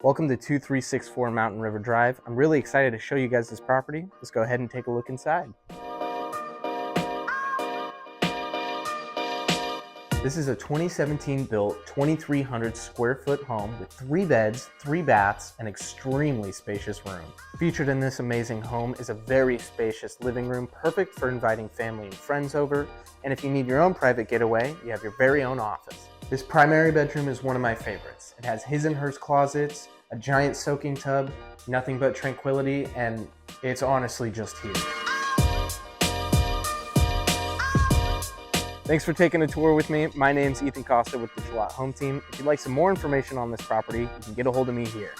Welcome to 2364 Mountain River Drive. I'm really excited to show you guys this property. Let's go ahead and take a look inside. This is a 2017 built 2,300 square foot home with 3 beds, 3 baths, and extremely spacious room. Featured in this amazing home is a very spacious living room, perfect for inviting family and friends over. And if you need your own private getaway, you have your very own office. This primary bedroom is one of my favorites. It has his and hers closets, a giant soaking tub, nothing but tranquility, and it's honestly just huge. Thanks for taking a tour with me. My name's Ethan Costa with the Gillette Home Team. If you'd like some more information on this property, you can get a hold of me here.